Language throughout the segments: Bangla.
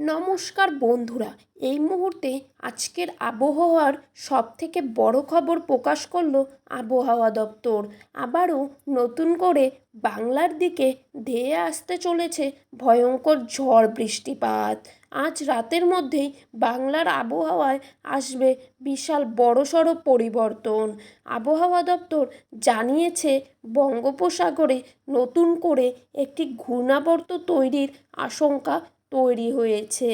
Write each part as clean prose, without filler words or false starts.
নমস্কার বন্ধুরা, এই মুহূর্তে আজকের আবহাওয়ার সবথেকে বড় খবর প্রকাশ করলো আবহাওয়া দপ্তর। আবারও নতুন করে বাংলার দিকে ধেয়ে আসতে চলেছে ভয়ঙ্কর ঝড় বৃষ্টিপাত। আজ রাতের মধ্যেই বাংলার আবহাওয়ায় আসবে বিশাল বড়সড় পরিবর্তন। আবহাওয়া দপ্তর জানিয়েছে বঙ্গোপসাগরে নতুন করে একটি ঘূর্ণাবর্ত তৈরির আশঙ্কা তৈরি হয়েছে।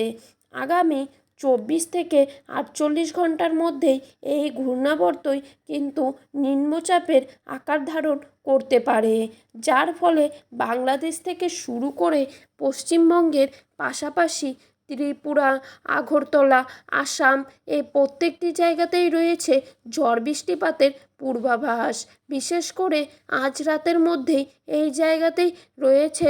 আগামী 24 থেকে 48 ঘন্টার মধ্যেই এই ঘূর্ণাবর্তই কিন্তু নিম্নচাপের আকার ধারণ করতে পারে, যার ফলে বাংলাদেশ থেকে শুরু করে পশ্চিমবঙ্গের পাশাপাশি ত্রিপুরা, আগরতলা, আসাম এই প্রত্যেকটি জায়গাতেই রয়েছে ঝড় বৃষ্টিপাতের পূর্বাভাস। বিশেষ করে আজ রাতের মধ্যেই এই জায়গাতেই রয়েছে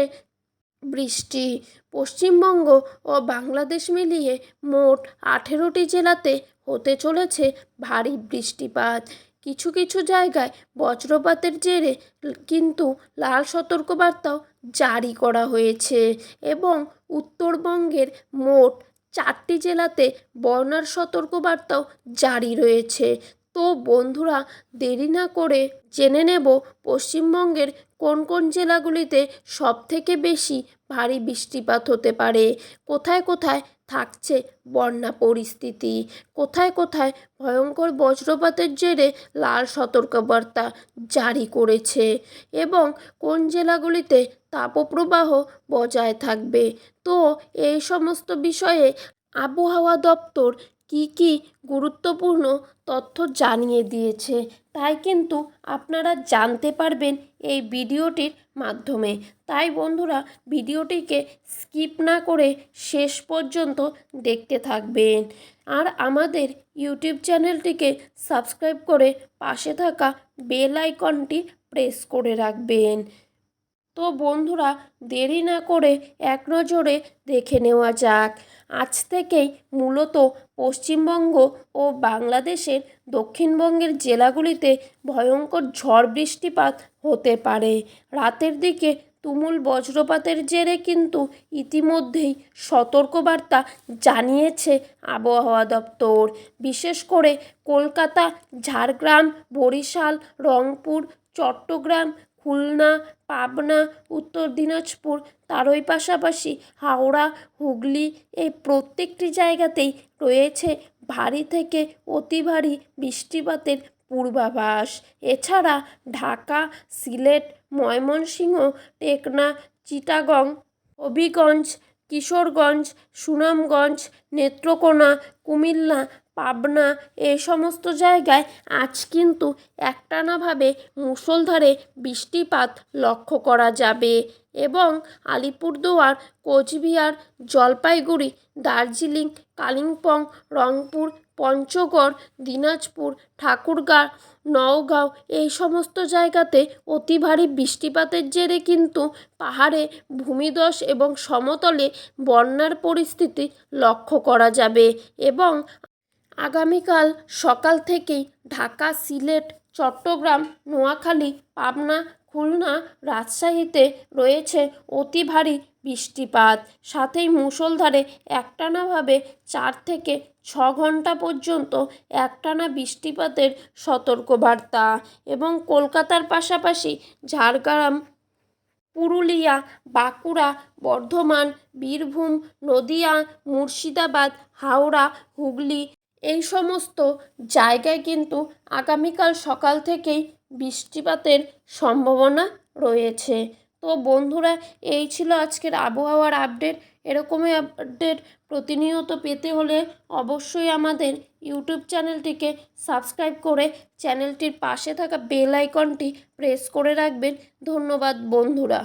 বৃষ্টি। পশ্চিমবঙ্গ ও বাংলাদেশ মিলিয়ে মোট 18টি জেলাতে হতে চলেছে ভারী বৃষ্টিপাত। কিছু কিছু জায়গায় বজ্রপাতের জেরে কিন্তু লাল সতর্কবার্তাও জারি করা হয়েছে এবং উত্তরবঙ্গের মোট 4টি জেলাতে বন্যার সতর্কবার্তাও জারি রয়েছে। তো বন্ধুরা, দেরি না করে জেনে নেব পশ্চিমবঙ্গের কোন কোন জেলাগুলিতে সবথেকে বেশি ভারী বৃষ্টিপাত হতে পারে, কোথায় কোথায় থাকছে বন্যা পরিস্থিতি, কোথায় কোথায় ভয়ঙ্কর বজ্রপাতের জেরে লাল সতর্কবার্তা জারি করেছে এবং কোন জেলাগুলিতে তাপপ্রবাহ বজায় থাকবে। তো এই সমস্ত বিষয়ে আবহাওয়া দপ্তর কি গুরুত্বপূর্ণ তথ্য জানিয়ে দিয়েছে, তাই কিন্তু আপনারা জানতে পারবেন এই ভিডিওটির মাধ্যমে। তাই বন্ধুরা, ভিডিওটিকে স্কিপ না করে শেষ পর্যন্ত দেখতে থাকবেন আর আমাদের ইউটিউব চ্যানেলটিকে সাবস্ক্রাইব করে পাশে থাকা বেল আইকনটি প্রেস করে রাখবেন। তো বন্ধুরা, দেরি না করে এক নজরে দেখে নেওয়া যাক। আজ থেকেই মূলত পশ্চিমবঙ্গ ও বাংলাদেশের দক্ষিণবঙ্গের জেলাগুলিতে ভয়ঙ্কর ঝড় বৃষ্টিপাত হতে পারে। রাতের দিকে তুমুল বজ্রপাতের জেরে কিন্তু ইতিমধ্যেই সতর্কবার্তা জানিয়েছে আবহাওয়া দপ্তর। বিশেষ করে কলকাতা, ঝাড়গ্রাম, বরিশাল, রংপুর, চট্টগ্রাম, খুলনা, পাবনা, উত্তর দিনাজপুর, তারই পাশাপাশি হাওড়া, হুগলি এই প্রত্যেকটি জায়গাতেই রয়েছে ভারী থেকে অতি ভারী বৃষ্টিপাতের পূর্বাভাস। এছাড়া ঢাকা, সিলেট, ময়মনসিংহ, টেকনা, চিটাগং, হবিগঞ্জ, কিশোরগঞ্জ, সুনামগঞ্জ, নেত্রকোনা, কুমিল্লা, পাবনা এই সমস্ত জায়গায় আজ কিন্তু একটানাভাবে মুষলধারে বৃষ্টিপাত লক্ষ্য করা যাবে এবং আলিপুরদুয়ার, কোচবিহার, জলপাইগুড়ি, দার্জিলিং, কালিম্পং, রংপুর, পঞ্চগড়, দিনাজপুর, ঠাকুরগাঁও, নওগাঁও এই সমস্ত জায়গাতে অতি ভারী বৃষ্টিপাতের জেরে কিন্তু পাহাড়ে ভূমিধস এবং সমতলে বন্যার পরিস্থিতি লক্ষ্য করা যাবে এবং আগামীকাল সকাল থেকেই ঢাকা, সিলেট, চট্টগ্রাম, নোয়াখালী, পাবনা, খুলনা, রাজশাহীতে রয়েছে অতি ভারী বৃষ্টিপাত। সাথেই মুষলধারে একটানাভাবে 4 থেকে 6 ঘন্টা পর্যন্ত একটানা বৃষ্টিপাতের সতর্কবার্তা এবং কলকাতার পাশাপাশি ঝাড়গ্রাম, পুরুলিয়া, বাঁকুড়া, বর্ধমান, বীরভূম, নদিয়া, মুর্শিদাবাদ, হাওড়া, হুগলি এই সমস্ত জায়গায় কিন্তু আগামীকাল সকাল থেকেই বৃষ্টিপাতের সম্ভাবনা রয়েছে। তো বন্ধুরা, এই ছিল আজকের আবহাওয়ার আপডেট। এরকমই আপডেট প্রতিনিয়ত পেতে হলে অবশ্যই আমাদের ইউটিউব চ্যানেলটিকে সাবস্ক্রাইব করে চ্যানেলটির পাশে থাকা বেল আইকনটি প্রেস করে রাখবেন। ধন্যবাদ বন্ধুরা।